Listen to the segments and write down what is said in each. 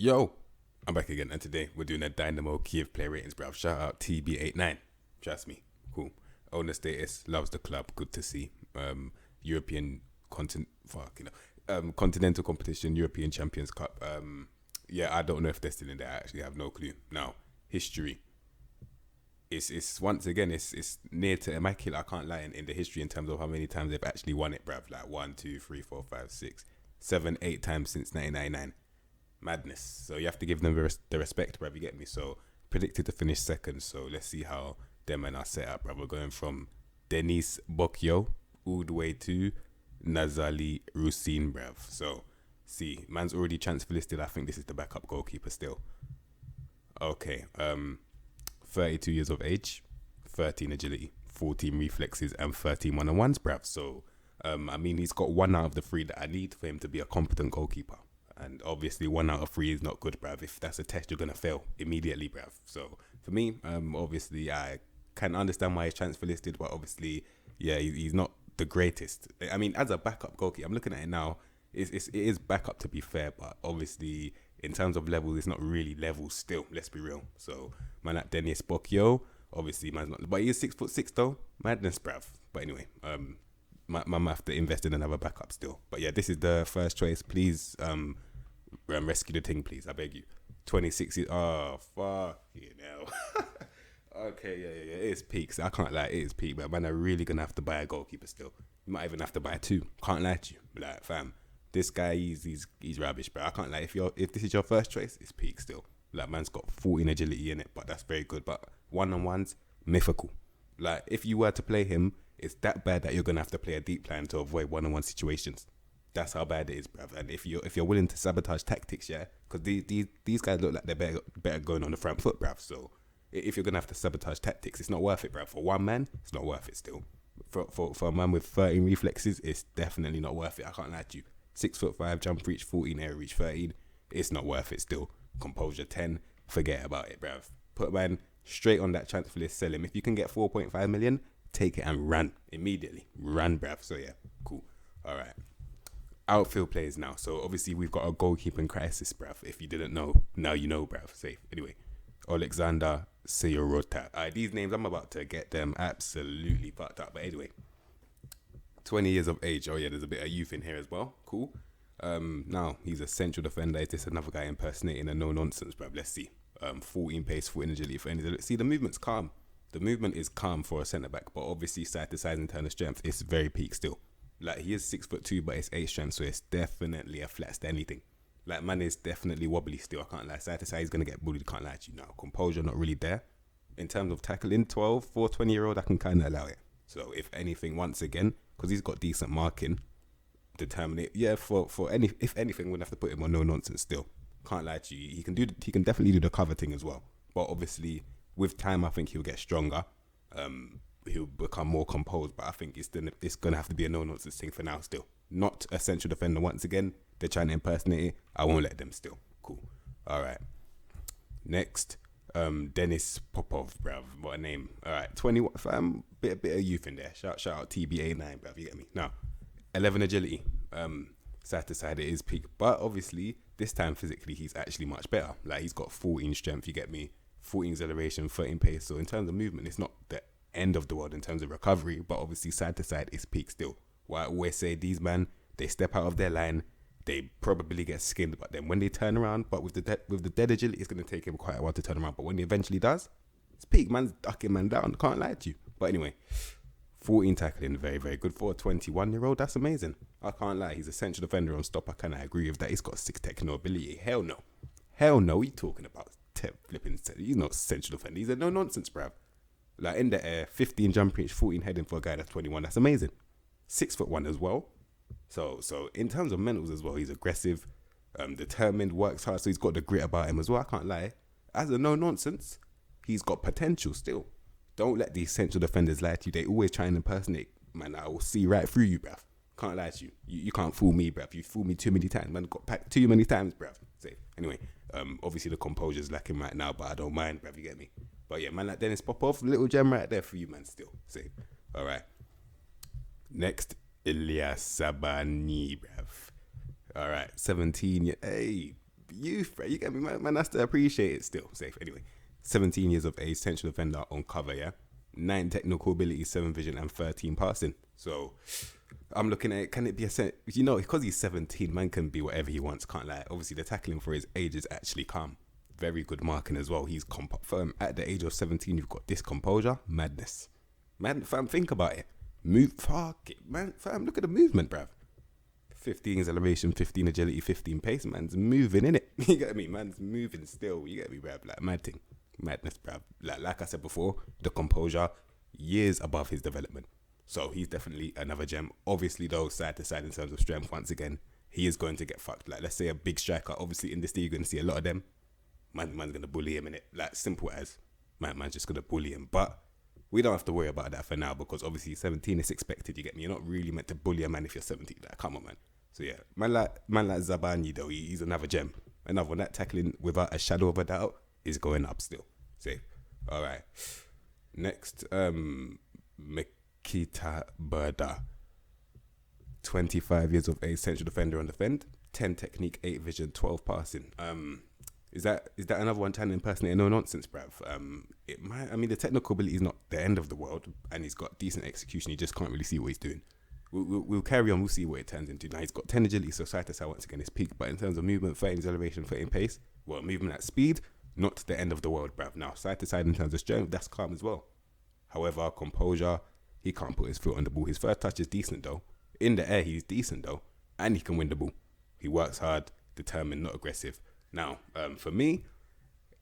Yo, I'm back again, and today we're doing a Dynamo Kyiv player ratings, bruv. Shout out TB89. Trust me, cool. Owner status, loves the club, good to see. European continental competition, European Champions Cup. Yeah, I don't know if they're still in there. I actually have no clue. Now, history. It's once again it's near to immaculate. I can't lie in the history in terms of how many times they've actually won it, bruv. Like 1, 2, 3, 4, 5, 6, 7, 8 times since 1999. Madness. So you have to give them the respect, bruv. You get me? So predicted to finish second. So let's see how them and are set up, bruv. We're going from Denis Bokyo all the way to Nazali Rusin, bruv. So see, man's already transfer listed. I think this is the backup goalkeeper still. Okay. 32 years of age, 13 agility, 14 reflexes, and 13 one-on-ones, bruv. So I mean, he's got 1 out of the 3 that I need for him to be a competent goalkeeper. And obviously 1 out of 3 is not good, bruv. If that's a test, you're going to fail immediately, bruv. So for me, obviously I can understand why he's transfer listed, but obviously, yeah, he's not the greatest. I mean, as a backup goalkeeper, I'm looking at it now, it is backup to be fair, but obviously in terms of levels, it's not really level still, let's be real. So man like Denis Bokyo, obviously man's not, but he is 6'6" though. Madness, bruv. But anyway, man have to invest in another backup still. But yeah, this is the first choice. Please rescue the thing, please. I beg you. 26 years. Oh, fuck you know. Okay, yeah. It is peak. So I can't lie, it is peak. But man, I'm really gonna have to buy a goalkeeper still. You might even have to buy 2. Can't lie to you. Like, fam, this guy, he's rubbish, bro. I can't lie. If this is your first choice, it's peak still. Like, man's got 14 agility in it, but that's very good. But one-on-ones, mythical. Like, if you were to play him, it's that bad that you're gonna have to play a deep plan to avoid one-on-one situations. That's how bad it is, bruv. And if you're willing to sabotage tactics, yeah, because these guys look like they're better going on the front foot, bruv. So if you're gonna have to sabotage tactics, it's not worth it, bruv. For one man, it's not worth it still. For a man with 13 reflexes, it's definitely not worth it. I can't lie to you. 6'5", jump reach 14, air reach 13. It's not worth it still. Composure 10, forget about it, bruv. Put man straight on that transfer list, sell him. If you can get 4.5 million, take it and run immediately. Run, bruv. So yeah, cool. All right. Outfield players now. So obviously we've got a goalkeeping crisis, bruv. If you didn't know, now you know, bruv. Safe. Anyway, Alexander Seyorota. These names, I'm about to get them absolutely fucked up. But anyway, 20 years of age. Oh yeah, there's a bit of youth in here as well. Cool. Now he's a central defender. Is this another guy impersonating a no nonsense, bruv? Let's see. 14 pace, 14 agility for any. See, the movement's calm. The movement is calm for a centre back, but obviously side to side in terms of strength, it's very peak still. Like, he is 6'2", but it's 8 strength, so it's definitely a flats to anything. Like, man is definitely wobbly still. I can't lie. Side to side, he's gonna get bullied. Can't lie to you now. Composure not really there. In terms of tackling, 12 for a 20-year-old, I can kind of allow it. So if anything, once again, because he's got decent marking, determine it. Yeah, if anything, we'd have to put him on no nonsense still. Can't lie to you. He can definitely do the cover thing as well. But obviously, with time, I think he'll get stronger. He'll become more composed. But I think it's gonna have to be a no nonsense thing for now. Still, not a central defender. Once again, they're trying to impersonate it. I won't let them. Still, cool. All right. Next, Denis Popov, bruv. What a name. All right, 21. Fam, bit of youth in there. Shout out TBA9, bruv. You get me? Now, 11 agility. Side to side, it is peak. But obviously, this time physically, he's actually much better. Like, he's got 14 strength. You get me? 14 acceleration, 13 pace. So in terms of movement, it's not the end of the world in terms of recovery. But obviously, side to side, it's peak still. What I always say, these man, they step out of their line. They probably get skinned, but then when they turn around, but with the dead agility, it's going to take him quite a while to turn around. But when he eventually does, it's peak. Man's ducking man down. Can't lie to you. But anyway, 14 tackling, very, very good for a 21-year-old. That's amazing. I can't lie. He's a central defender on stopper. Can I agree with that? He's got 6 technical ability. Hell no. Hell no. What are you talking about? Flipping. He's not central defender. He's a no nonsense, bruv. Like, in the air, 15 jump reach, 14 heading for a guy that's 21. That's amazing. 6'1" as well. So in terms of mentals as well, he's aggressive, determined, works hard. So he's got the grit about him as well. I can't lie. As a no nonsense, he's got potential still. Don't let these central defenders lie to you. They always try and impersonate. Man, I will see right through you, bruv. Can't lie to you. You can't fool me, bruv. You fooled me too many times. Man, got packed too many times, bruv. Say anyway. Obviously the composure's lacking right now, but I don't mind, bruv. You get me? But yeah, man, like Denis Popov, little gem right there for you, man. Still, say, all right. Next, Ilya Sabani, bruv. All right, 17. Hey, youth, bro. You get me, man. Has to appreciate it still. Safe anyway. 17 years of age, central defender on cover. Yeah, 9 technical ability, 7 vision, and 13 passing. So I'm looking at it. Can it be a set? You know, because he's 17, man can be whatever he wants. Can't lie. Obviously, the tackling for his age is actually calm. Very good marking as well. He's firm at the age of 17. You've got this composure, madness. Man, fam, think about it. Move, fuck it, man. Fam, look at the movement, bruv. 15 acceleration, 15 agility, 15 pace. Man's moving, innit? You get me? Man's moving still. You get me, bruv? Like, mad thing. Madness, bruv. Like I said before, the composure, years above his development. So he's definitely another gem. Obviously, though, side to side in terms of strength, once again, he is going to get fucked. Like, let's say a big striker. Obviously, in this league, you're going to see a lot of them. Man's going to bully him, innit? Like, simple as. Man's just going to bully him. But we don't have to worry about that for now because obviously 17 is expected. You get me? You're not really meant to bully a man if you're 17. Like, come on, man. So yeah, man like Zabani though, he's another gem. Another one that tackling without a shadow of a doubt is going up still. Safe. All right. Next, MICZ Berda, 25 years of age, central defender on defend, 10 technique, 8 vision, 12 passing. Is that another one trying to impersonate no nonsense, bruv? It might. I mean, the technical ability is not the end of the world, and he's got decent execution. You just can't really see what he's doing. We'll carry on. We'll see what it turns into. Now he's got 10 agility, so side to side once again is peak. But in terms of movement, 13 acceleration, 13 pace, well, movement at speed, not the end of the world, bruv. Now side to side in terms of strength, that's calm as well. However, composure, he can't put his foot on the ball. His first touch is decent though. In the air, he's decent though, and he can win the ball. He works hard, determined, not aggressive. Now, for me,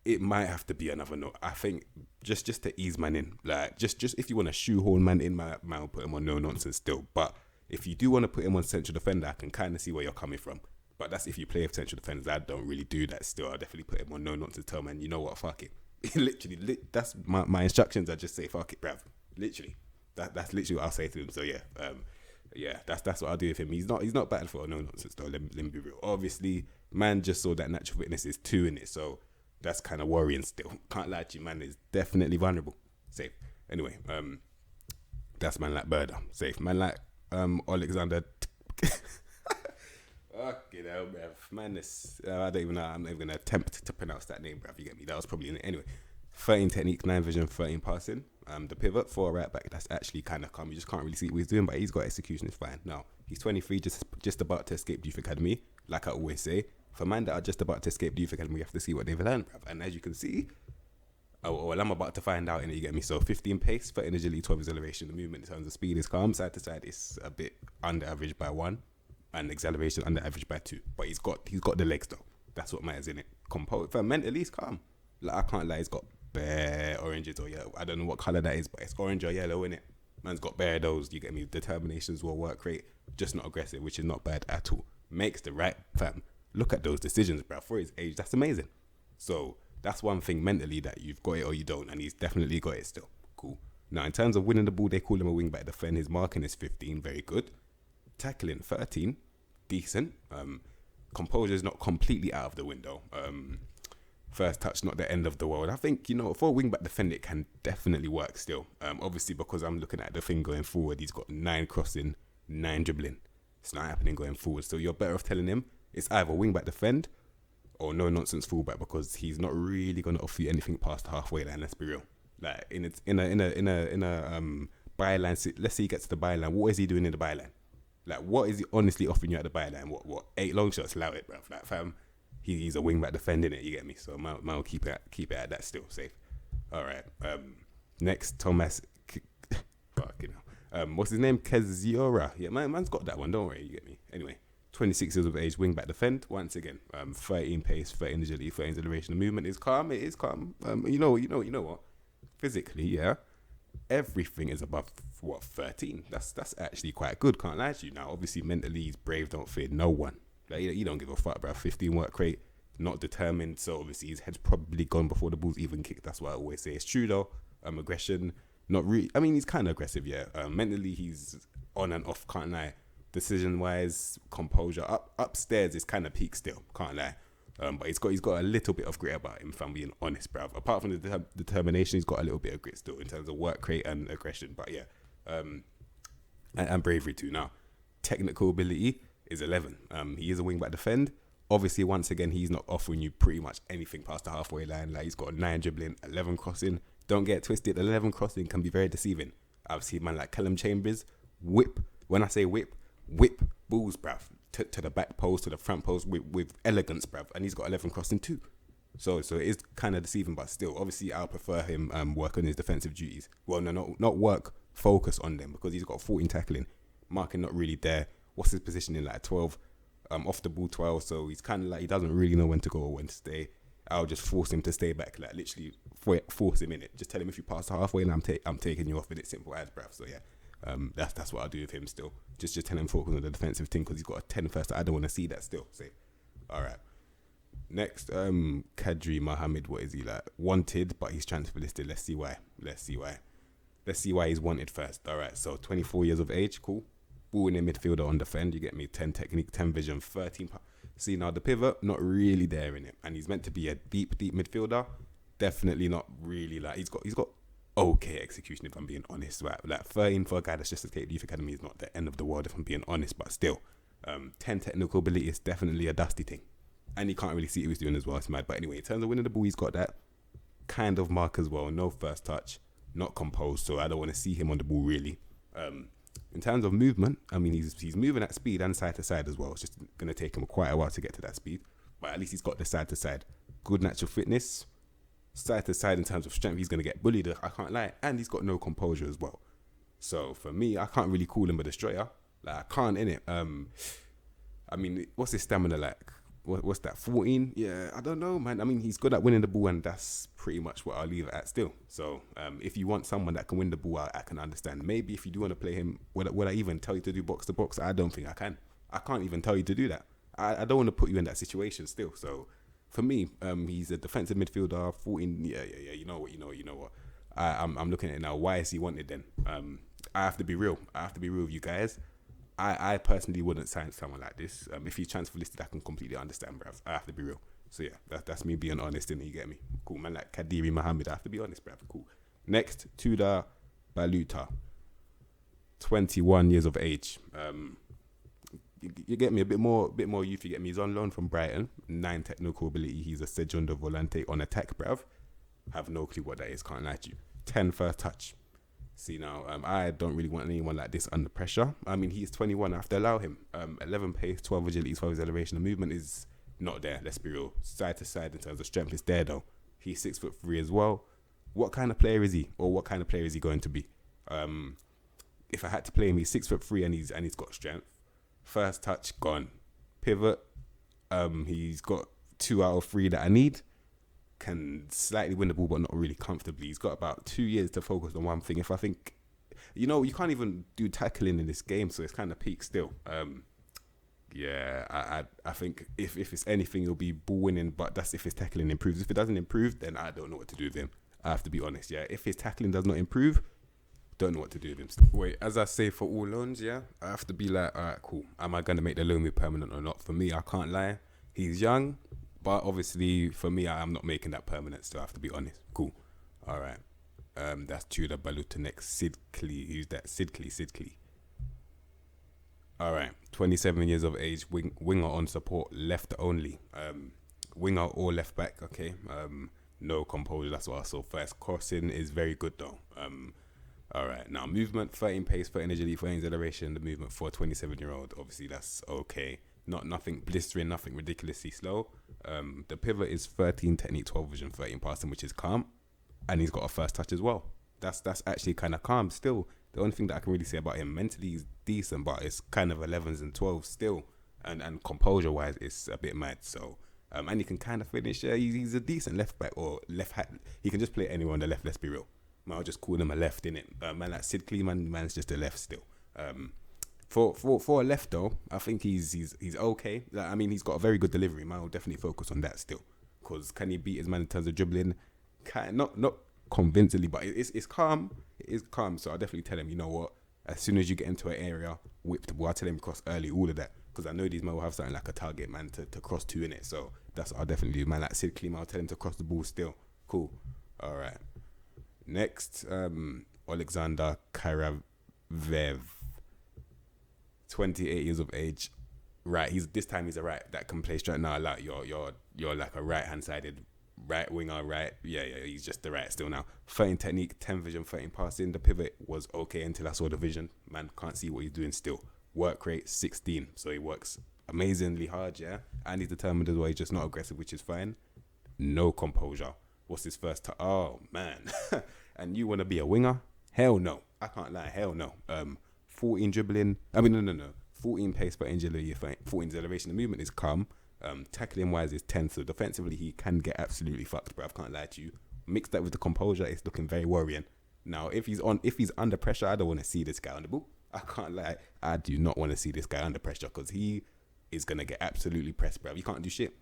it might have to be another note. I think just to ease man in, like just if you want to shoehorn man in, man will put him on no nonsense still. But if you do want to put him on central defender, I can kind of see where you're coming from. But that's if you play with central defenders. I don't really do that still. I'll definitely put him on no nonsense. Tell man, you know what, fuck it. Literally, that's my instructions. I just say fuck it, bruv. Literally, that's literally what I'll say to him. So yeah, that's what I'll do with him. He's not batting for no nonsense though. Let me be real. Obviously, man just saw that natural fitness is 2 in it, so that's kind of worrying still. Can't lie to you, man is definitely vulnerable. Safe. Anyway, that's man like Berda. Safe. Man like Alexander. Fucking hell, bruv. Man, I don't even know. I'm not even gonna attempt to pronounce that name, bruv. You get me? That was probably in it. Anyway, 13 technique, 9 vision, 13 passing. The pivot for right back, that's actually kind of calm. You just can't really see what he's doing, but he's got execution. It's fine. Now he's 23, just about to escape youth academy. Like I always say, for man that are just about to escape the youth academy, you have to see what they've learned, bruv. And as you can see, well, I'm about to find out, and you get me. So 15 pace, 13 agility, 12 acceleration. The movement in terms of speed is calm. Side to side is a bit under average by 1, and acceleration under average by 2. But he's got the legs though. That's what matters in it. For mentally, he's calm. Like I can't lie, he's got bare oranges or yellow. I don't know what color that is, but it's orange or yellow in it. Man's got bare those. You get me? Determination as well, work rate, just not aggressive, which is not bad at all. Makes the right fam. Look at those decisions, bro. For his age, that's amazing. So that's one thing mentally that you've got it or you don't, and he's definitely got it still. Cool. Now in terms of winning the ball, they call him a wing back defend. His marking is 15, very good. Tackling 13, decent. Composure is not completely out of the window. First touch, not the end of the world. I think, for a wing back defend, it can definitely work still. Obviously, because I'm looking at the thing going forward, he's got 9 crossing, 9 dribbling. It's not happening going forward. So you're better off telling him it's either wing back defend or no nonsense fullback, because he's not really going to offer you anything past the halfway line. Let's be real. Like in a byline, let's say he gets to the byline. What is he doing in the byline? Like, what is he honestly offering you at the byline? What 8 long shots? Allow it, bruv. Like, fam, he's a wing back defending it. You get me? So man will keep it at that still. Safe. All right. Next, Thomas. Fucking hell. What's his name? Keziora. Yeah, man's got that one. Don't worry. You get me? Anyway, 26 years of age, wing back defend. Once again, 13 pace, 13 agility, 13 acceleration. The movement is calm. It is calm. You know what? Physically, yeah. Everything is above 13. That's actually quite good. Can't lie to you. Now, obviously, mentally, he's brave. Don't fear no one. Like, you don't give a fuck, bro. 15 work rate, not determined. So obviously, his head's probably gone before the ball's even kicked. That's what I always say. It's true though. Aggression, not really. I mean, he's kind of aggressive, yeah. Mentally, he's on and off. Can't lie. Decision wise, composure, upstairs is kind of peak still. Can't lie. But he's got a little bit of grit about him, if I'm being honest, bruv. Apart from the determination, he's got a little bit of grit still in terms of work rate and aggression. But yeah, and bravery too. Now, technical ability is 11. He is a wing back defend. Obviously, once again, he's not offering you pretty much anything past the halfway line. Like, he's got 9 dribbling, 11 crossing. Don't get it twisted. 11 crossing can be very deceiving. I've seen man like Callum Chambers whip. When I say whip balls, bruv, to the back post, to the front post with elegance, bruv. And he's got 11 crossing too. So it is kind of deceiving, but still, obviously, I'll prefer him work on his defensive duties. Well, no, not work, focus on them, because he's got 14 tackling. Marking not really there. What's his positioning like? 12. Off the ball 12, so he's kind of like, he doesn't really know when to go or when to stay. I'll just force him to stay back, like literally force him in it. Just tell him, if you pass the halfway, and I'm taking you off with it. Simple as, bruv. So yeah, that's what I'll do with him still. Just tell him focus on the defensive thing, because he's got a 10 first. I don't want to see that still. So, all right. Next, Kadri Mohammed. What is he like? Wanted, but he's transfer listed. Let's see why. Let's see why he's wanted first. All right. So 24 years of age. Cool. Ball in the midfielder on defend, you get me, 10 technique, 10 vision, 13. See, now the pivot, not really there in it. And he's meant to be a deep midfielder. Definitely not really. Like, he's got okay execution, if I'm being honest. Right? Like, 13 for a guy that's just escaped youth academy is not the end of the world, if I'm being honest. But still, 10 technical ability is definitely a dusty thing. And he can't really see what he's doing as well. It's mad. But anyway, in terms of winning the ball, he's got that kind of mark as well. No first touch, not composed. So I don't want to see him on the ball, really. In terms of movement, I mean, he's moving at speed and side to side as well. It's just going to take him quite a while to get to that speed. But at least he's got the side to side. Good natural fitness. Side to side in terms of strength, he's going to get bullied, I can't lie. And he's got no composure as well. So for me, I can't really call him a destroyer. Like, I can't, innit? I mean, what's his stamina like? What's that, 14? Yeah, I don't know, man. I mean, he's good at winning the ball, and that's pretty much what I'll leave it at still. So if you want someone that can win the ball, I can understand. Maybe if you do want to play him, would I even tell you to do box to box? I don't think I can. I can't even tell you to do that. I don't want to put you in that situation still. So for me, he's a defensive midfielder, 14. Yeah. You know what. I'm looking at it now. Why is he wanted then? I have to be real. With you guys. I personally wouldn't sign someone like this. If he's transfer listed, I can completely understand, bruv. I have to be real. So yeah, that's me being honest, and you get me. Cool, man. Like Kadiri Mohammed, I have to be honest, bruv. Cool. Next, Tudor Baluta, 21 years of age. You get me, a bit more youth. You get me. He's on loan from Brighton. 9 technical ability. He's a segundo volante on attack, bruv. Have no clue what that is. Can't lie to you. 10 first touch. See now, I don't really want anyone like this under pressure. I mean, he's 21. I have to allow him. 11 pace, 12 agility, 12 acceleration. The movement is not there. Let's be real. Side to side in terms of strength, it's there though. He's 6'3" as well. What kind of player is he, or what kind of player is he going to be? If I had to play him, he's 6'3" and he's got strength. First touch gone. Pivot. He's got 2 out of 3 that I need. Can slightly win the ball, but not really comfortably. He's got about 2 years to focus on one thing. If I think, you can't even do tackling in this game, so it's kind of peak still. I think if it's anything, it'll be ball winning, but that's if his tackling improves. If it doesn't improve, then I don't know what to do with him. I have to be honest, yeah. If his tackling does not improve, don't know what to do with him. Wait, as I say for all loans, yeah, I have to be like, all right, cool. Am I going to make the loan move permanent or not? For me, I can't lie. He's young. But obviously, for me, I'm not making that permanent still, I have to be honest. Cool. All right. That's Tudor Baluta next. Sidkley. Who's that? Sidkley. All right. 27 years of age. Winger on support. Left only. Winger or left back. Okay. No composure. That's what I saw first. Crossing is very good, though. All right. Now, movement, 13 pace, 13 agility, 13 acceleration. The movement for a 27-year-old. Obviously, that's okay. Nothing blistering, nothing ridiculously slow. The pivot is 13 technique, 12 vision, 13 passing, which is calm, and he's got a first touch as well. That's actually kind of calm still. The only thing that I can really say about him, mentally he's decent, but it's kind of 11s and 12s still, and composure wise it's a bit mad. So and he can kind of finish. He's a decent left back or left hat. He can just play anywhere on the left. Let's be real. I'll just call him a left, innit? Man like Sid Kleeman, man's just a left still. For a left though, I think he's okay. Like, I mean, he's got a very good delivery. Man will definitely focus on that still. Because can he beat his man in terms of dribbling? Not convincingly, but it's calm. It is calm. So I'll definitely tell him, you know what? As soon as you get into an area, whip the ball. I'll tell him cross early, all of that. Because I know these men will have something like a target man to cross to in it. So that's what I'll definitely do. Man like Sid Kleeman, I'll tell him to cross the ball still. Cool. All right. Next, Alexander Karavev. 28 years of age. right. This time he's a right that can play straight now. Like you're like a right hand sided right winger, right? Yeah. He's just the right still now. 13 technique, 10 vision, 13 passing. The pivot was okay until I saw the vision. Man, can't see what he's doing still. Work rate 16, so he works amazingly hard, yeah. And he's determined as well. He's just not aggressive, which is fine. No composure. What's his first time? Oh man. And you want to be a winger? Hell no. I can't lie. Hell no. 14 dribbling. I mean, no. 14 pace per agility, 14 acceleration. The movement is calm. Tackling wise is 10. So defensively, he can get absolutely fucked, bro. I can't lie to you. Mix that with the composure, it's looking very worrying. Now, if he's under pressure, I don't want to see this guy on the ball. I can't lie. I do not want to see this guy under pressure because he is gonna get absolutely pressed, bro. You can't do shit.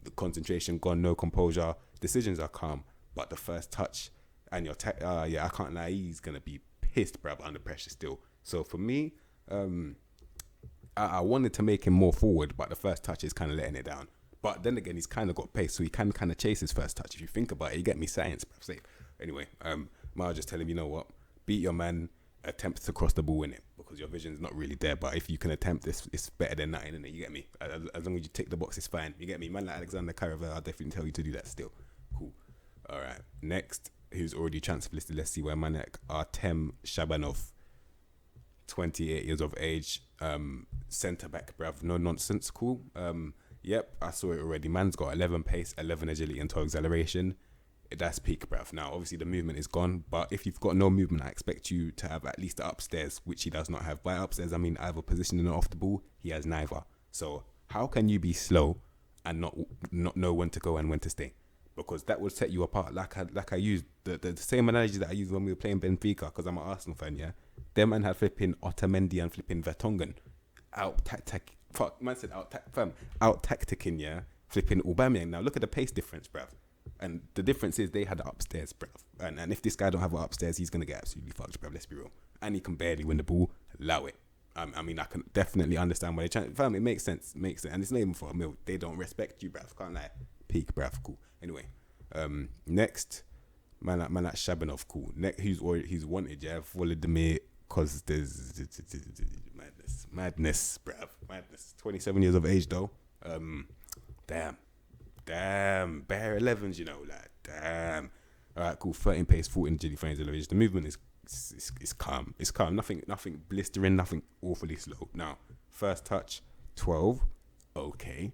The concentration gone, no composure. Decisions are calm, but the first touch and your I can't lie. He's gonna be pissed, bro, under pressure still. So for me, I wanted to make him more forward, but the first touch is kind of letting it down. But then again, he's kind of got pace, so he can kind of chase his first touch. If you think about it, you get me science, bro. Safe. Anyway, I'll just tell him, you know what? Beat your man, attempt to cross the ball in it, because your vision's not really there. But if you can attempt this, it's better than nothing, innit? You get me? As long as you tick the box, it's fine. You get me? Man like Alexander Caravel, I'll definitely tell you to do that still. Cool. All right. Next, who's already transfer listed? Let's see where man like Artem Shabanov, 28 years of age, centre back, bruv. No nonsense. Cool. Yep, I saw it already. Man's got 11 pace, 11 agility, and 12 acceleration. That's peak, bruv. Now, obviously, the movement is gone, but if you've got no movement, I expect you to have at least the upstairs, which he does not have. By upstairs, I mean either positioning or off the ball. He has neither. So, how can you be slow and not know when to go and when to stay? Because that would set you apart. Like I used the same analogy that I used when we were playing Benfica, because I'm an Arsenal fan, yeah? Them man had flipping Otamendi and flipping Vertonghen. Out tacticing, yeah? Flipping Aubameyang. Now, look at the pace difference, bruv. And the difference is they had the upstairs, bruv. And if this guy don't have an upstairs, he's going to get absolutely fucked, bruv. Let's be real. And he can barely win the ball. Allow it. I mean, I can definitely understand why they're trying. Fam, it makes sense. And it's not even for a meal. They don't respect you, bruv. Can't lie. Peak, bruv. Cool. Anyway, next, man like Shabanov, cool. Next, he's wanted, yeah? Volodymyr, because there's madness, bruv. Madness. 27 years of age, though. Damn, bare 11s, you know, like, damn. All right, cool. 13 pace, 14 agility, 13 acceleration. The movement is calm. It's calm. Nothing blistering, nothing awfully slow. Now, first touch, 12. Okay.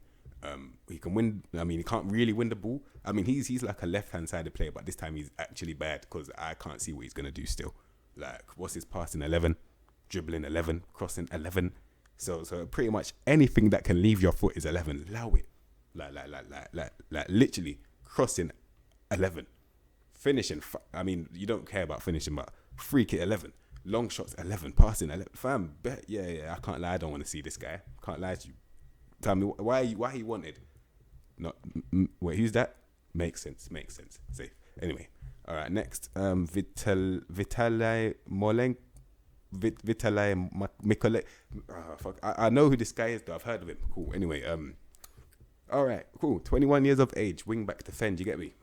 He can win. I mean, he can't really win the ball. I mean, he's like a left-hand sided player, but this time he's actually bad because I can't see what he's gonna do still. Like, what's his passing? 11, dribbling 11, crossing 11. So pretty much anything that can leave your foot is 11. Allow it. Like literally crossing 11, finishing. I mean, you don't care about finishing, but free kick 11, long shots 11, passing 11. Fam, yeah. I can't lie. I don't want to see this guy. Can't lie to you. Tell me why he wanted. Not wait. Who's that? Makes sense. Safe. Anyway, all right. Next, Vitaly Mikolet. Fuck. I know who this guy is though. I've heard of him. Cool. Anyway, all right. Cool. 21 years of age. Wing back defend. You get me?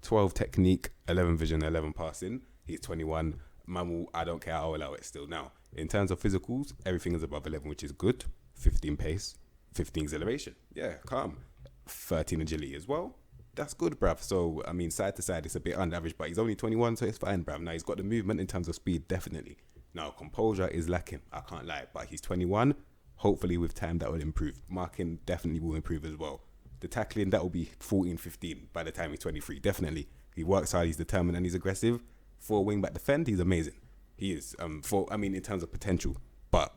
12 technique, 11 vision, 11 passing. He's 21. Mamu, I don't care. I'll allow it still. Now, in terms of physicals, everything is above 11, which is good. 15 pace, 15 acceleration. Yeah, calm. 13 agility as well. That's good, bruv. So, I mean, side to side, it's a bit under average, but he's only 21, so it's fine, bruv. Now, he's got the movement in terms of speed, definitely. Now, composure is lacking. I can't lie, but he's 21. Hopefully, with time, that will improve. Marking definitely will improve as well. The tackling, that will be 14, 15 by the time he's 23. Definitely. He works hard, he's determined, and he's aggressive. For wing back defend, he's amazing. He is. In terms of potential. But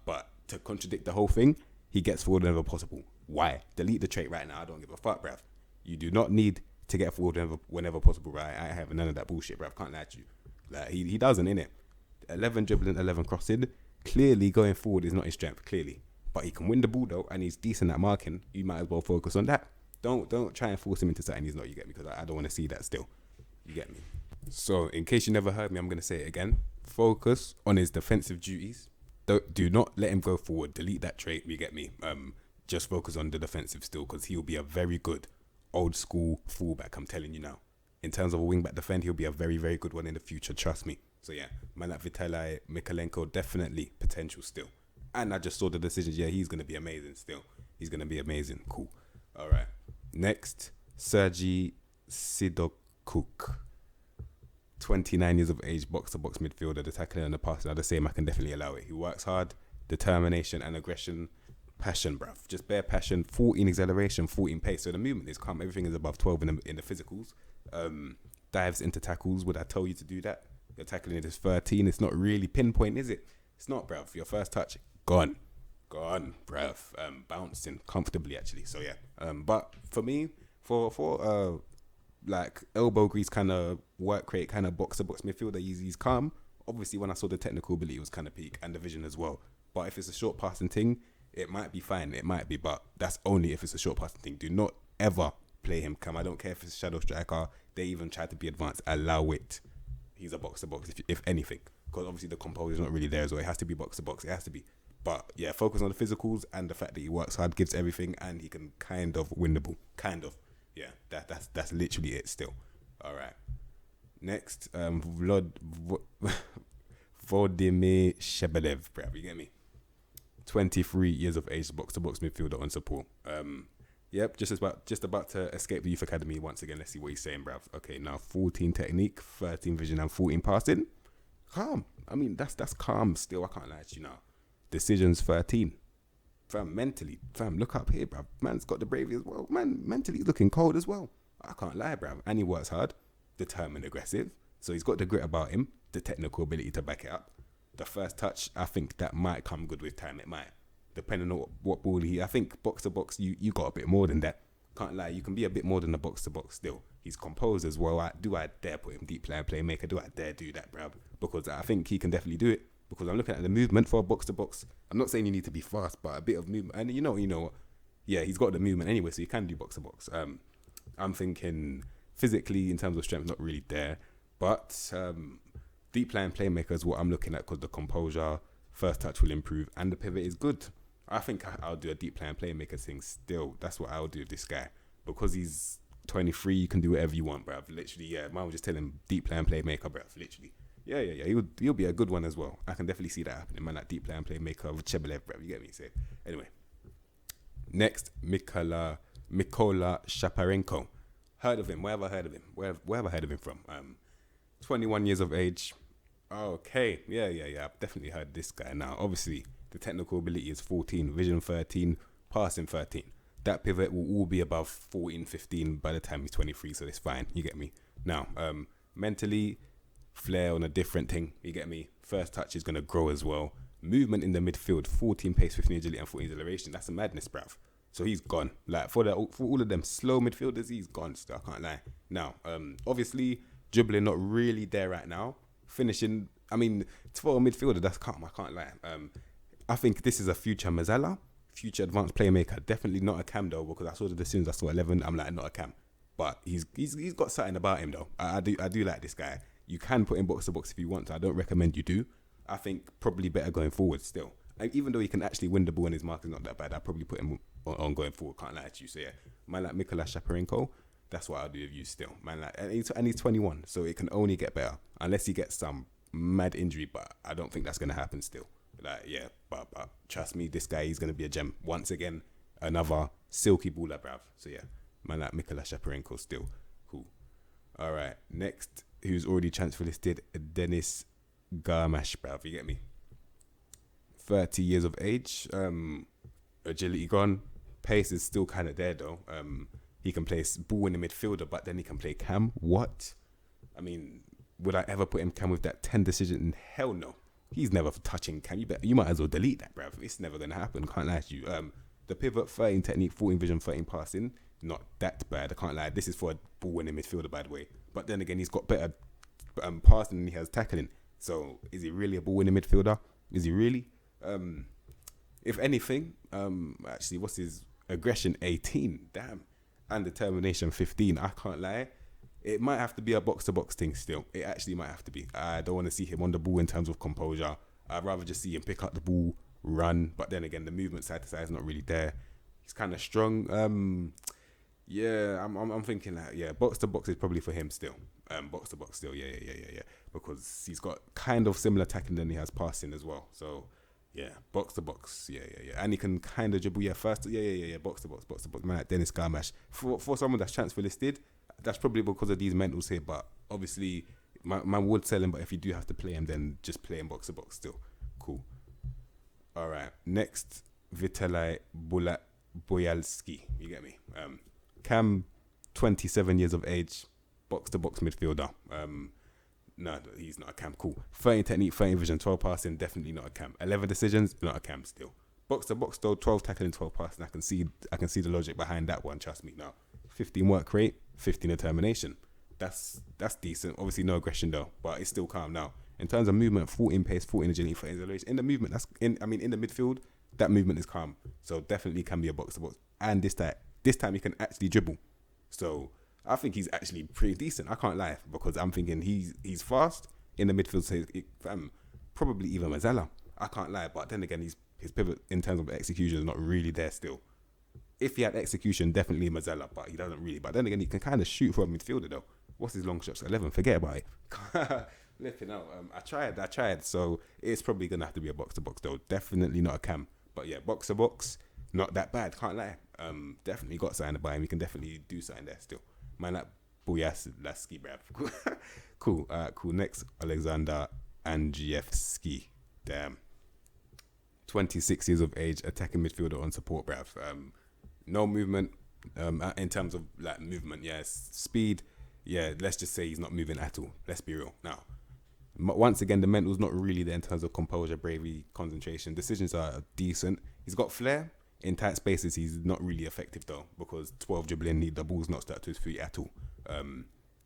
to contradict the whole thing, he gets forward whenever possible. Why? Delete the trait right now. I don't give a fuck, bruv. You do not need to get forward whenever possible, right? I have none of that bullshit, bruv. Can't lie to you. Like, he doesn't, innit? 11 dribbling, 11 crossing. Clearly, going forward is not his strength, clearly. But he can win the ball, though, and he's decent at marking. You might as well focus on that. Don't try and force him into something he's not, you get me? Because I don't want to see that still. You get me? So, in case you never heard me, I'm going to say it again. Focus on his defensive duties. Do not let him go forward. Delete that trait, you get me? Just focus on the defensive still, because he'll be a very good old school fullback, I'm telling you now. In terms of a wing back defend, he'll be a very, very good one in the future, trust me. So yeah, man like Vitaly Mikolenko, definitely potential still. And I just saw the decisions. Yeah, he's going to be amazing still. He's going to be amazing. Cool. All right. Next, Sergei Sidokuk. 29 years of age, box-to-box midfielder. The tackling and the passing are the same. I can definitely allow it. He works hard, determination and aggression. Passion, bruv. Just bare passion. 14 acceleration, 14 pace. So the movement is calm. Everything is above 12 in the physicals. Dives into tackles. Would I tell you to do that? Your tackling it is 13. It's not really pinpoint, is it? It's not, bruv. Your first touch, gone, bruv. Bouncing comfortably, actually. So yeah. But for me, for like elbow grease kind of work rate, kind of box-to-box midfielder, he's calm. Obviously, when I saw the technical ability, it was kind of peak, and the vision as well. But if it's a short passing thing, it might be fine. It might be, but that's only if it's a short passing thing. Do not ever play him cam. I don't care if it's a shadow striker. They even try to be advanced. Allow it. He's a box-to-box, if anything. Because obviously the composure is not really there as well. It has to be box-to-box. It has to be. But yeah, focus on the physicals and the fact that he works hard, gives everything, and he can kind of win the ball. Kind of. Yeah, that's literally it still. All right. Next, Volodymyr Shebelev, bruv. You get me? 23 years of age, box-to-box midfielder on support. Yep, just about to escape the youth academy once again. Let's see what he's saying, bruv. Okay, now 14 technique, 13 vision, and 14 passing. Calm. I mean, that's calm still. I can't lie to you now. Decisions 13. Fam, mentally, look up here, bruv. Man's got the bravery as well. Man, mentally looking cold as well. I can't lie, bruv. And he works hard, determined, aggressive. So he's got the grit about him, the technical ability to back it up. The first touch, I think that might come good with time. It might, depending on what ball I think box to box, you got a bit more than that. Can't lie, you can be a bit more than a box to box still. He's composed as well. Do I dare put him deep player playmaker? Do I dare do that, bruv? Because I think he can definitely do it. Because I'm looking at the movement for a box to box. I'm not saying you need to be fast, but a bit of movement. And you know what? Yeah, he's got the movement anyway, so you can do box to box. I'm thinking physically in terms of strength, not really there, but deep line playmaker is what I'm looking at because the composure, first touch will improve, and the pivot is good. I think I'll do a deep line playmaker thing still. That's what I'll do with this guy. Because he's 23, you can do whatever you want, bruv. Literally, yeah. Man will just tell him deep line playmaker, bruv. Literally. Yeah. He'll be a good one as well. I can definitely see that happening, man. That deep line playmaker with Chebelev, bruv. You get me? So, anyway. Next, Mykola Shaparenko. Heard of him? Where have I heard of him? Where have I heard of him from? 21 years of age. Okay, yeah. I've definitely heard this guy now. Obviously, the technical ability is 14, vision 13, passing 13. That pivot will all be above 14, 15 by the time he's 23, so it's fine. You get me? Now, mentally, flair on a different thing. You get me? First touch is going to grow as well. Movement in the midfield, 14 pace, 15 agility, and 14 acceleration. That's a madness, bruv. So he's gone. Like, for all of them slow midfielders, he's gone still. I can't lie. Now, obviously, dribbling not really there right now. Finishing, I mean, for a midfielder, that's calm. I can't lie. I think this is a future Mazzala, future advanced playmaker. Definitely not a cam though, because I saw the decisions. I saw 11. I'm like, not a cam, but he's got something about him though. I do like this guy. You can put him box to box if you want to. I don't recommend you do. I think probably better going forward still. And even though he can actually win the ball and his mark is not that bad, I'd probably put him on going forward. Can't lie to you. So yeah, man like Mykola Shaparenko, that's what I'll do with you still. Man like, and he's 21, so it can only get better unless he gets some mad injury. But I don't think that's gonna happen still. Like yeah, but trust me, this guy, he's gonna be a gem once again. Another silky baller, bruv. So yeah, man like Mykola Shaparenko still cool. All right, next, who's already transfer listed, Denis Garmash, bruv. You get me? 30 years of age, agility gone, pace is still kind of there though. He can play ball in the midfielder, but then he can play cam. What? I mean, would I ever put him cam with that 10 decision? Hell no. He's never touching cam. You might as well delete that, bruv. It's never gonna happen. Can't lie to you. The pivot, 13 technique, 14 vision, 13 passing. Not that bad. I can't lie. This is for a ball winning midfielder, by the way. But then again, he's got better passing than he has tackling. So is he really a ball winning midfielder? Is he really? If anything, actually, what's his aggression? 18, damn, and determination 15. I can't lie. It might have to be a box-to-box thing still. It actually might have to be. I don't want to see him on the ball in terms of composure. I'd rather just see him pick up the ball, run. But then again, the movement side to side is not really there. He's kind of strong. Yeah, I'm thinking that, yeah, box-to-box is probably for him still. Box-to-box still, yeah. Because he's got kind of similar tackling than he has passing as well. So Yeah, box to box. Yeah. And he can kind of dribble. Yeah, first. Yeah. Box to box. Man, like Dennis Garmash. For someone that's transfer listed, that's probably because of these mentals here. But obviously, man would sell him. But if you do have to play him, then just play him box to box still. Cool. All right. Next, Vitaly Boyalski. You get me? Cam, 27 years of age, box to box midfielder. No, he's not a cam. Cool. 13 technique, 13 vision, 12 passing, definitely not a cam. 11 decisions, not a cam still. Box to box though, 12 tackling, 12 passing. I can see the logic behind that one. Trust me. Now, 15 work rate, 15 determination. That's decent. Obviously no aggression though, but it's still calm. Now, in terms of movement, 14 pace, 14 agility, 14 acceleration. In the movement, in the midfield, that movement is calm. So definitely can be a box to box. And this time he can actually dribble. So I think he's actually pretty decent. I can't lie, because I'm thinking he's fast in the midfield. So probably even Mazzella. I can't lie, but then again, his pivot in terms of execution is not really there still. If he had execution, definitely Mazzella, but he doesn't really. But then again, he can kind of shoot for a midfielder though. What's his long shots? 11. Forget about it. Flipping out. I tried. So it's probably gonna have to be a box to box though. Definitely not a cam. But yeah, box to box, not that bad. Can't lie. Definitely got something to buy him. We can definitely do something there still. Man, like Boyaski, bruv. Cool. Cool. Next, Alexander Andrzejewski. Damn. 26 years of age, attacking midfielder on support, bruv. No movement. In terms of like movement, yes. Speed, yeah. Let's just say he's not moving at all. Let's be real. Now, once again, the mental's not really there in terms of composure, bravery, concentration. Decisions are decent. He's got flair. In tight spaces, he's not really effective though, because 12 dribbling, the ball's not stuck to his feet at all.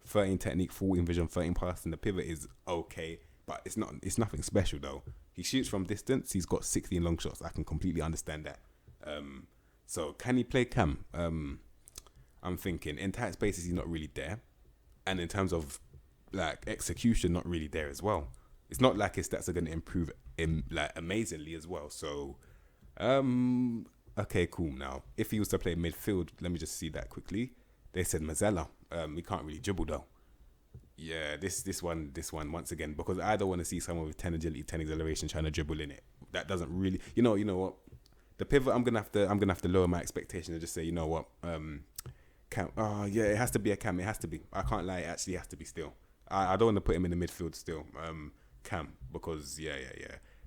13 technique, 14 vision, 13 passing. The pivot is okay, but it's nothing special though. He shoots from distance. He's got 16 long shots. I can completely understand that. So can he play cam? I'm thinking in tight spaces, he's not really there, and in terms of like execution, not really there as well. It's not like his stats are going to improve amazingly as well. So. Okay, cool. Now, if he was to play midfield, let me just see that quickly. They said Mazzella. He can't really dribble though. Yeah, this one once again, because I don't want to see someone with 10 agility, 10 acceleration trying to dribble in it. That doesn't really, you know what? The pivot, I'm gonna have to lower my expectation and just say, you know what? Cam. Oh yeah, it has to be a cam. It has to be. I can't lie. It actually has to be still. I don't want to put him in the midfield still. Cam, because yeah.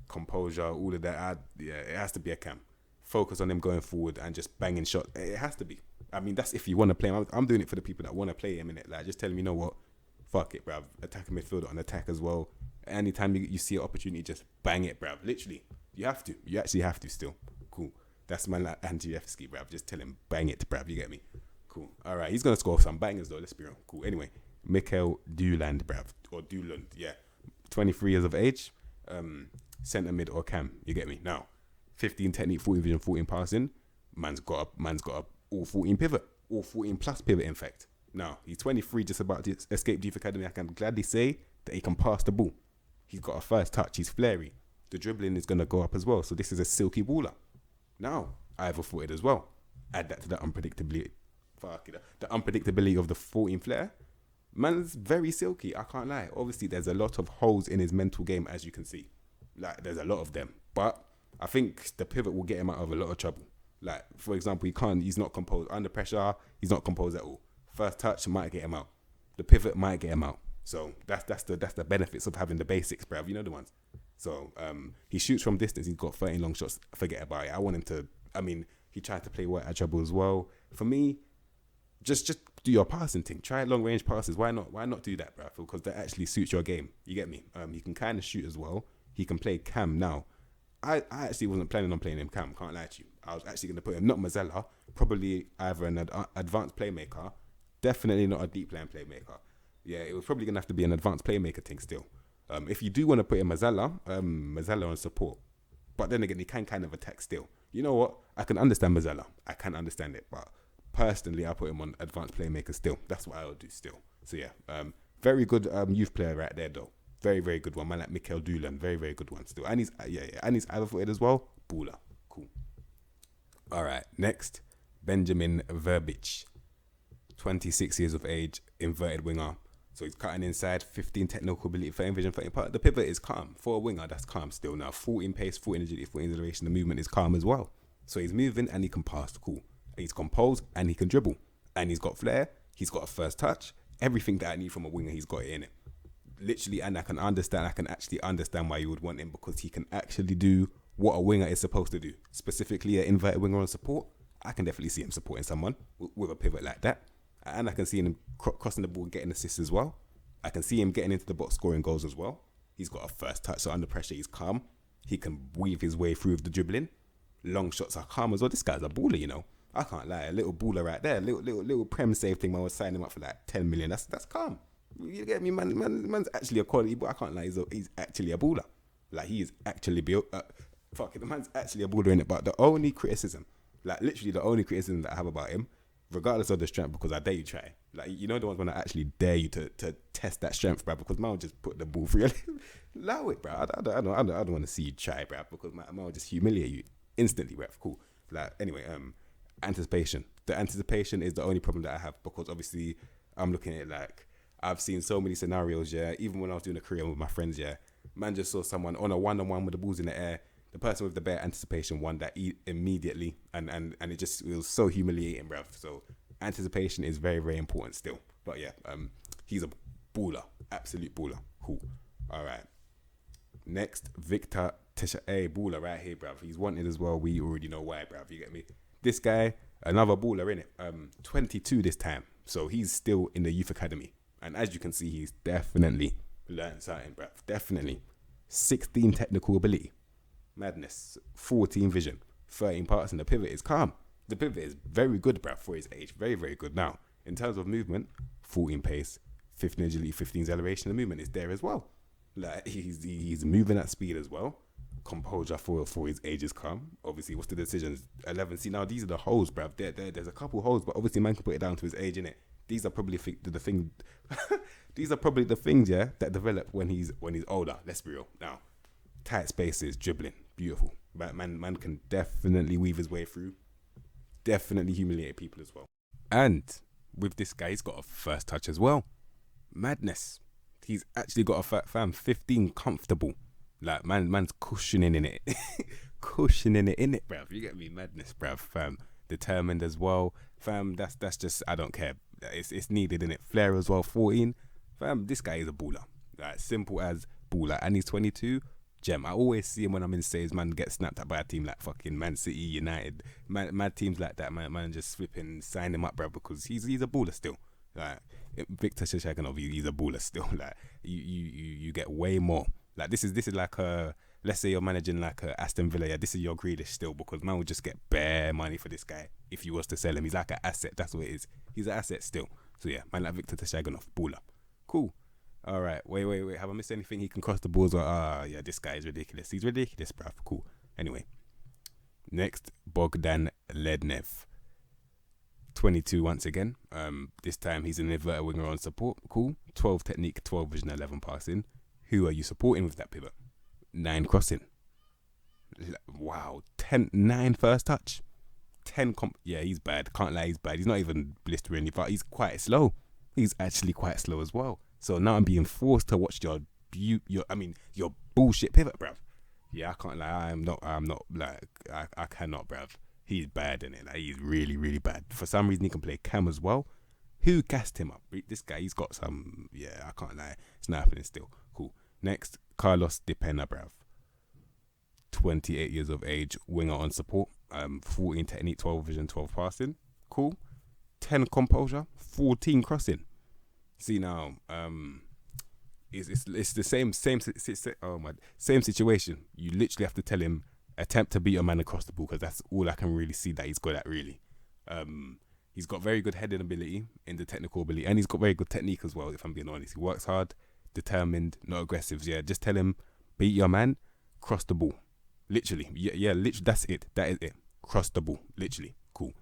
Composure, all of that. It has to be a cam. Focus on him going forward and just banging shots. It has to be. I mean, that's if you want to play him. I'm doing it for the people that want to play him in it. Like, just tell him, you know what? Fuck it, bruv. Attack a midfielder on attack as well. Anytime you see an opportunity, just bang it, bruv. Literally. You have to. You actually have to still. Cool. That's man like Andrzejewski, bruv. Just tell him, bang it, bruv. You get me? Cool. All right. He's going to score some bangers, though. Let's be real. Cool. Anyway, Mikhail Duland, bruv. Or Dulund. Yeah. 23 years of age. Centre mid or cam. You get me? Now, 15 technique, 14 vision, 14 passing. Man's got a all 14 pivot. All 14 plus pivot, in fact. Now, he's 23, just about to escape Youth Academy. I can gladly say that he can pass the ball. He's got a first touch. He's flary. The dribbling is going to go up as well. So this is a silky baller. Now, I've footed as well. Add that to the unpredictability. The unpredictability of the 14 flair. Man's very silky. I can't lie. Obviously, there's a lot of holes in his mental game, as you can see. Like, there's a lot of them. But I think the pivot will get him out of a lot of trouble. Like, for example, he's not composed. Under pressure, he's not composed at all. First touch might get him out. The pivot might get him out. So that's the benefits of having the basics, bruv. You know the ones. So he shoots from distance. He's got 13 long shots. Forget about it. I want him to. I mean, he tried to play wide at trouble as well. For me, just do your passing thing. Try long range passes. Why not? Why not do that, bruv? Because that actually suits your game. You get me? He can kind of shoot as well. He can play cam now. I actually wasn't planning on playing him cam. Can't lie to you. I was actually going to put him, not Mazzella, probably either an advanced playmaker. Definitely not a deep line playmaker. Yeah, it was probably going to have to be an advanced playmaker thing still. If you do want to put in Mazzella on support. But then again, he can kind of attack still. You know what? I can understand Mazzella. I can understand it. But personally, I put him on advanced playmaker still. That's what I would do still. So yeah, very good youth player right there though. Very, very good one. Man like Mikhail Dulan. Very, very good one still. And he's and he's either-footed as well. Baller. Cool. All right. Next, Benjamin Verbic. 26 years of age, inverted winger. So he's cutting inside, 15 technical ability, 13 vision, 13 part. The pivot is calm. For a winger, that's calm still. Now, 14 pace, 14 agility, 14 acceleration, the movement is calm as well. So he's moving and he can pass, cool. He's composed and he can dribble. And he's got flair, he's got a first touch. Everything that I need from a winger, he's got it in it. Literally, and I can actually understand why you would want him, because he can actually do what a winger is supposed to do. Specifically, an inverted winger on support. I can definitely see him supporting someone with a pivot like that. And I can see him crossing the ball and getting assists as well. I can see him getting into the box, scoring goals as well. He's got a first touch, so under pressure, he's calm. He can weave his way through with the dribbling. Long shots are calm as well. This guy's a baller, you know. I can't lie. A little baller right there. Little prem save thing. I was signing him up for like 10 million. That's calm. You get me? Man's actually a quality, but I can't lie. He's actually a baller. Like, he is actually built. The man's actually a baller in it. But the only criticism, like literally the only criticism that I have about him, regardless of the strength, because I dare you try. Like, you know, the ones when I actually dare you to test that strength, bruv, because man will just put the ball free. Allow it, bruv. I don't want to see you try, bruv, because man will just humiliate you instantly, bruv. Cool. Like, anyway, anticipation. The anticipation is the only problem that I have, because obviously I'm looking at it like, I've seen so many scenarios, yeah, even when I was doing a career with my friends, yeah, man just saw someone on a one-on-one with the balls in the air. The person with the better anticipation won that immediately, and it was so humiliating, bruv. So anticipation is very, very important still. But yeah, he's a baller, absolute baller. Cool. All right. Next, Victor Tesha, baller right here, bruv. He's wanted as well. We already know why, bruv. You get me? This guy, another baller, innit? 22 this time, so he's still in the youth academy, and as you can see, he's definitely learned something, bruv. Definitely. 16 technical ability. Madness. 14 vision. 13 parts, and the pivot is calm. The pivot is very good, bruv, for his age. Very, very good. Now, in terms of movement, 14 pace, 15 agility, 15 acceleration. The movement is there as well. Like, he's moving at speed as well. Composure for his age is calm. Obviously, what's the decisions? 11. See, now these are the holes, bruv. There's a couple holes, but obviously man can put it down to his age, innit? These are probably the thing. These are probably the things, yeah, that develop when he's older. Let's be real. Now, tight spaces, dribbling, beautiful. But man can definitely weave his way through. Definitely humiliate people as well. And with this guy, he's got a first touch as well. Madness. He's actually got a 15 comfortable. Like, man's cushioning in it. Cushioning it in it, bruv. You get me? Madness, bruv, fam. Determined as well. Fam, that's just, I don't care. It's needed, in it. Flair as well, 14. Fam, this guy is a baller. Like, simple as baller. And he's 22. Gem. I always see him when I'm in Saves, man get snapped at by a team like fucking Man City, United. Mad teams like that, man just flipping sign him up, bruv, because he's a baller still. Like, Victor Shashaganov, he's a baller still. Like, you get way more. Like, this is like let's say you're managing like a Aston Villa, yeah, this is your Grealish still, because man would just get bare money for this guy if you was to sell him. He's like an asset, that's what it is. He's an asset still. So yeah, man like Victor Shashaganov, baller. Cool. All right, wait. Have I missed anything? He can cross the balls. Yeah, this guy is ridiculous. He's ridiculous, bruv. Cool. Anyway, next, Bogdan Lednev. 22 once again. This time he's an inverted winger on support. Cool. 12 technique, 12 vision, 11 passing. Who are you supporting with that pivot? 9 crossing. Wow. 9 first touch. 10 yeah, he's bad. Can't lie, he's bad. He's not even blistering, but he's quite slow. He's actually quite slow as well. So now I'm being forced to watch your bullshit pivot, bruv. Yeah, I can't lie. I'm not like, I cannot, bruv. He's bad in it. Like, he's really, really bad. For some reason, he can play cam as well. Who gassed him up? This guy, he's got some, yeah, I can't lie. It's not happening still. Cool. Next, Carlos De Pena, bruv. 28 years of age, winger on support. 14 technique, 12 vision, 12 passing. Cool. 10 composure, 14 crossing. See now, it's the same situation. You literally have to tell him, attempt to beat a man across the ball, because that's all I can really see that he's good at, really. He's got very good heading ability in the technical ability, and he's got very good technique as well, if I'm being honest. He works hard, determined, not aggressive. Yeah, just tell him, beat your man, cross the ball. Literally. Yeah, literally, that's it. That is it. Cross the ball. Literally. Cool.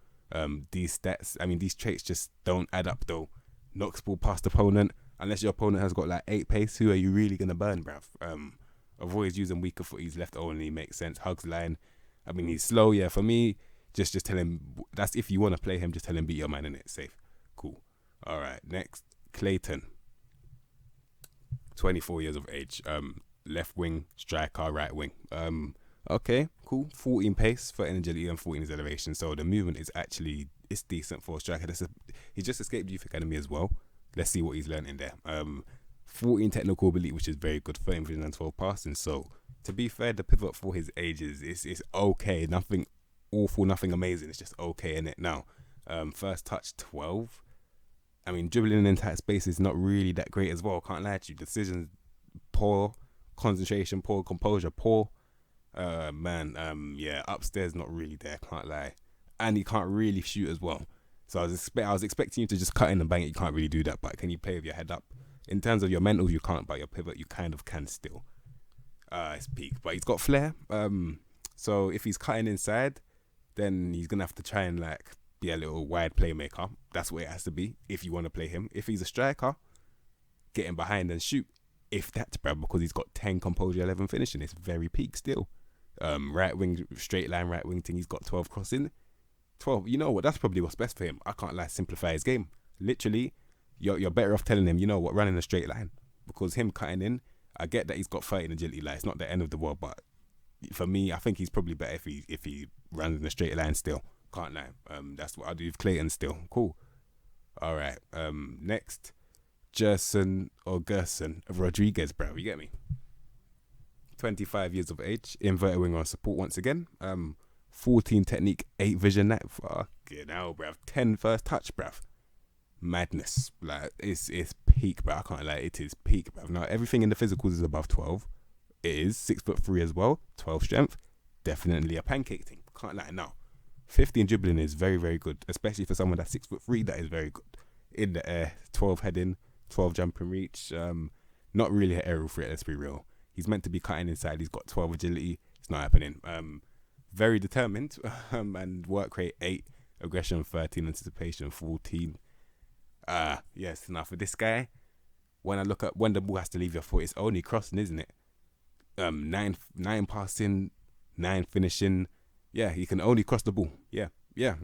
These stats, these traits just don't add up, though. Knocks ball past opponent. Unless your opponent has got like 8 pace, who are you really going to burn, bruv? Avoids using weaker footies, left only, makes sense. Hugs line. He's slow, yeah. For me, just tell him, that's if you want to play him, just tell him beat your man in it. Safe. Cool. All right, next, Clayton. 24 years of age. Left wing, striker, right wing. Okay, cool. 14 pace, 13 agility, and 14 acceleration. So the movement is actually it's decent for a striker. He just escaped youth academy as well. Let's see what he's learned in there. 14 technical ability, which is very good. 13 vision and 12 passing. So to be fair, the pivot for his age is okay. Nothing awful, nothing amazing. It's just okay in it now. First touch 12. I mean, dribbling in tight space is not really that great as well. Can't lie to you. Decisions poor, concentration poor, composure poor. Yeah, upstairs not really there. Can't lie, and he can't really shoot as well. So I was expecting you to just cut in and bang it. You can't really do that. But can you play with your head up? In terms of your mental, you can't. But your pivot, you kind of can still. It's peak, but he's got flair. So if he's cutting inside, then he's gonna have to try and like be a little wide playmaker. That's what it has to be if you want to play him. If he's a striker, getting behind and shoot. If that's bro, because he's got 10 composure, 11 finishing. It's very peak still. Right wing, straight line, right wing thing. He's got 12 crossing. 12. You know what? That's probably what's best for him. I can't lie. Simplify his game. Literally, you're better off telling him, you know what, running a straight line, because him cutting in. I get that he's got 13 agility. Like it's not the end of the world, but for me, I think he's probably better if he runs in a straight line still. Can't lie. That's what I do with Clayton still. Cool. All right. Next, Gerson Rodriguez, bro. You get me? 25 years of age, inverted wing on support once again. 14 technique, 8 vision. Fucking hell, bruv. 10 first touch, bruv. Madness. Like it's peak, bruv. I can't lie. It is peak, bruv. Now everything in the physicals is above 12. It is 6'3" as well. 12 strength. Definitely a pancake thing. Can't lie. Now 15 dribbling is very, very good, especially for someone that's 6'3". That is very good. In the air, 12 heading, 12 jump and reach. Not really an aerial threat. Let's be real. He's meant to be cutting inside. He's got 12 agility. It's not happening. Very determined. And work rate 8, aggression 13, anticipation 14. Yes. Now for this guy, when I look at when the ball has to leave your foot, it's only crossing, isn't it? 9 passing, 9 finishing. Yeah, he can only cross the ball. Yeah.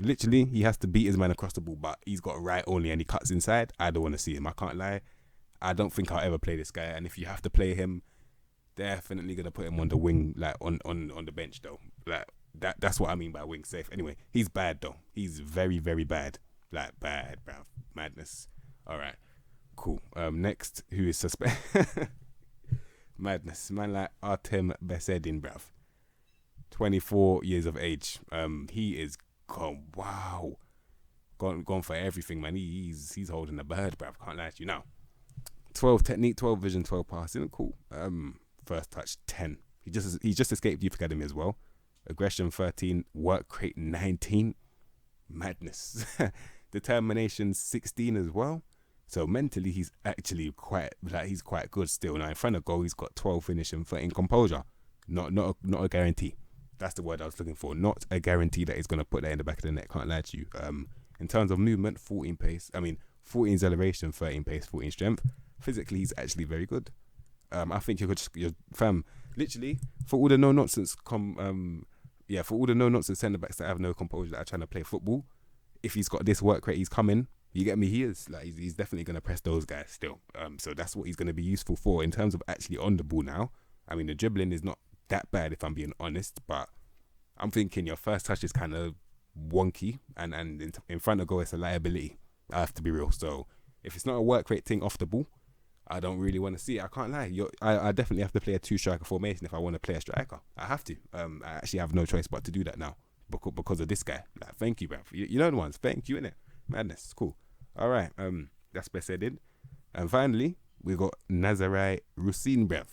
Literally, he has to beat his man across the ball, but he's got right only and he cuts inside. I don't want to see him. I can't lie. I don't think I'll ever play this guy. And if you have to play him, definitely gonna put him on the wing, like on the bench though. Like that's what I mean by wing safe. Anyway, he's bad though. He's very, very bad. Like bad, bruv. Madness. All right, cool. Next, who is suspect? Madness. Man like Artem Besedin, bruv. 24 years of age. He is gone. Wow. Gone for everything, man. He's holding the bird, bruv. Can't lie to you now. 12 technique, 12 vision, 12 passing. Cool. First touch 10. He just escaped youth academy as well. Aggression 13, work rate 19. Madness. Determination 16 as well. So mentally he's actually quite good still. Now in front of goal he's got 12 finish and 13 composure. Not a guarantee. That's the word I was looking for. Not a guarantee that he's gonna put that in the back of the net. Can't lie to you. In terms of movement, 14 pace. 14 acceleration, 13 pace, 14 strength. Physically he's actually very good. I think fam, literally, for all the no nonsense centre backs that have no composure that are trying to play football, if he's got this work rate, he's coming. You get me? He is like he's definitely gonna press those guys still. So that's what he's gonna be useful for in terms of actually on the ball now. The dribbling is not that bad if I'm being honest, but I'm thinking your first touch is kind of wonky, and in front of goal it's a liability. I have to be real. So if it's not a work rate thing off the ball, I don't really want to see it. I can't lie. I definitely have to play a 2-striker formation if I want to play a striker. I have to. I actually have no choice but to do that now because of this guy. Like, thank you, bruv. You know the ones. Thank you, innit? Madness. Cool. All right. That's best said. And finally, we got Nazarite Rusin, bruv.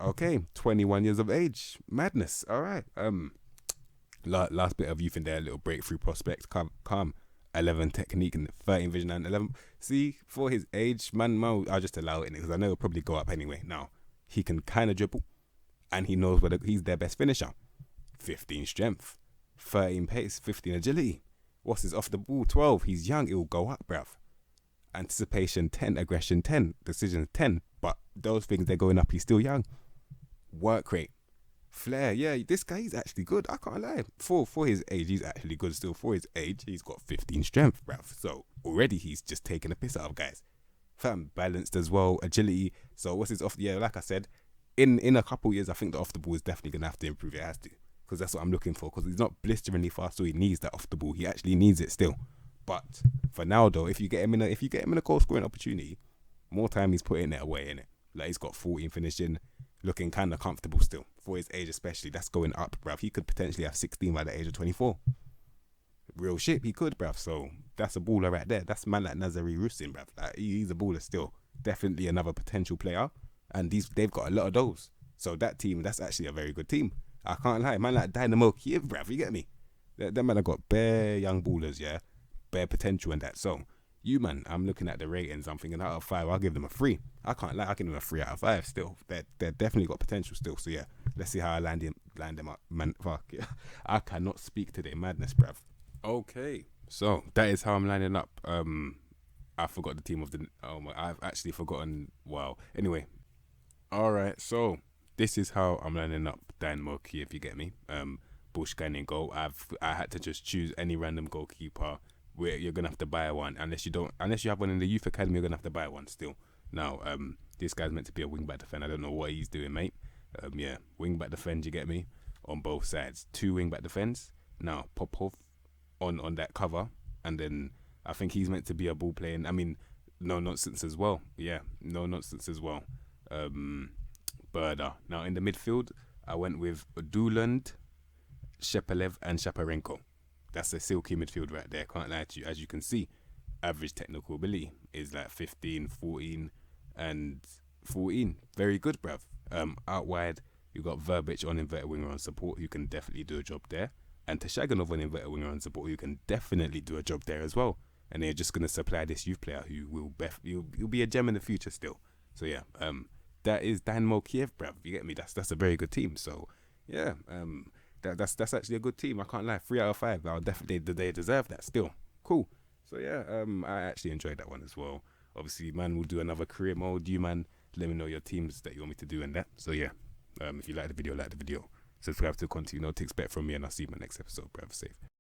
Okay, 21 years of age. Madness. All right. Last bit of youth in there, little breakthrough prospect. Calm. 11 technique and 13 vision and 11. See, for his age, man, I'll just allow it because I know he'll probably go up anyway. Now, he can kind of dribble and he knows whether he's their best finisher. 15 strength, 13 pace, 15 agility. What's his off the ball? 12. He's young, it'll go up, bruv. Anticipation 10, aggression 10, decisions 10. But those things, they're going up. He's still young. Work rate. Flair, yeah, this guy is actually good. I can't lie. For his age, he's actually good still. For his age, he's got 15 strength, bruv. So already he's just taking a piss out of guys. fam, balanced as well, agility. So what's his off? Yeah, like I said, in a couple years, I think the off the ball is definitely gonna have to improve. It has to, because that's what I'm looking for. Because he's not blisteringly fast, so he needs that off the ball. He actually needs it still. But for now, though, if you get him in a goal scoring opportunity, more time he's putting it away, innit? Like, he's got 14 finishing, looking kind of comfortable still for his age, especially. That's going up, bruv. He could potentially have 16 by the age of 24. Real shit, he could, bruv. So that's a baller right there. That's a man like Nazari Rustin, bruv. Like, he's a baller still. Definitely another potential player, and they've got a lot of those. So that team, that's actually a very good team. I can't lie, man like Dynamo Kyiv, bruv. You get me? That man have got bare young ballers, yeah, bare potential in that. So you, man, I'm looking at the ratings. I'm thinking out of 5, I'll give them a 3. I can't lie, I give them a 3 out of 5 still. They're definitely got potential still. So yeah, let's see how I land them up, man. Fuck yeah. I cannot speak today, madness, bruv. Okay, so that is how I'm lining up. I forgot the team of the. Oh my, I've actually forgotten. Wow. Anyway, all right. So this is how I'm lining up Dynamo Kyiv. If you get me, Bushkan in goal. I had to just choose any random goalkeeper. Where you're gonna have to buy one unless you have one in the youth academy. You're gonna have to buy one still. Now, this guy's meant to be a wing back defender. I don't know what he's doing, mate. Yeah, wing back defend. You get me? On both sides, 2 wing back defends. Now Popov on that cover, and then I think he's meant to be a ball playing. I mean, no nonsense as well. Yeah, no nonsense as well. Berda. Now in the midfield, I went with Duland, Shepelev, and Shaparenko. That's a silky midfield right there. Can't lie to you. As you can see, average technical ability is like 15, 14, and 14. Very good, bruv. Out wide, you got Verbic on inverted winger on support, who can definitely do a job there. And Tashaganov on inverted winger on support, who can definitely do a job there as well. And they're just going to supply this youth player who will you'll be a gem in the future still. So yeah, that is Dynamo Kyiv, bruv. You get me? That's a very good team. So yeah, that's actually a good team. I can't lie. 3 out of 5. I'll definitely, they deserve that still. Cool. So yeah, I actually enjoyed that one as well. Obviously, man, we'll do another career mode. You, man, let me know your teams that you want me to do and that. So yeah, if you like the video, like the video. Subscribe to the content you know to expect from me, and I'll see you in my next episode, bruv. Safe.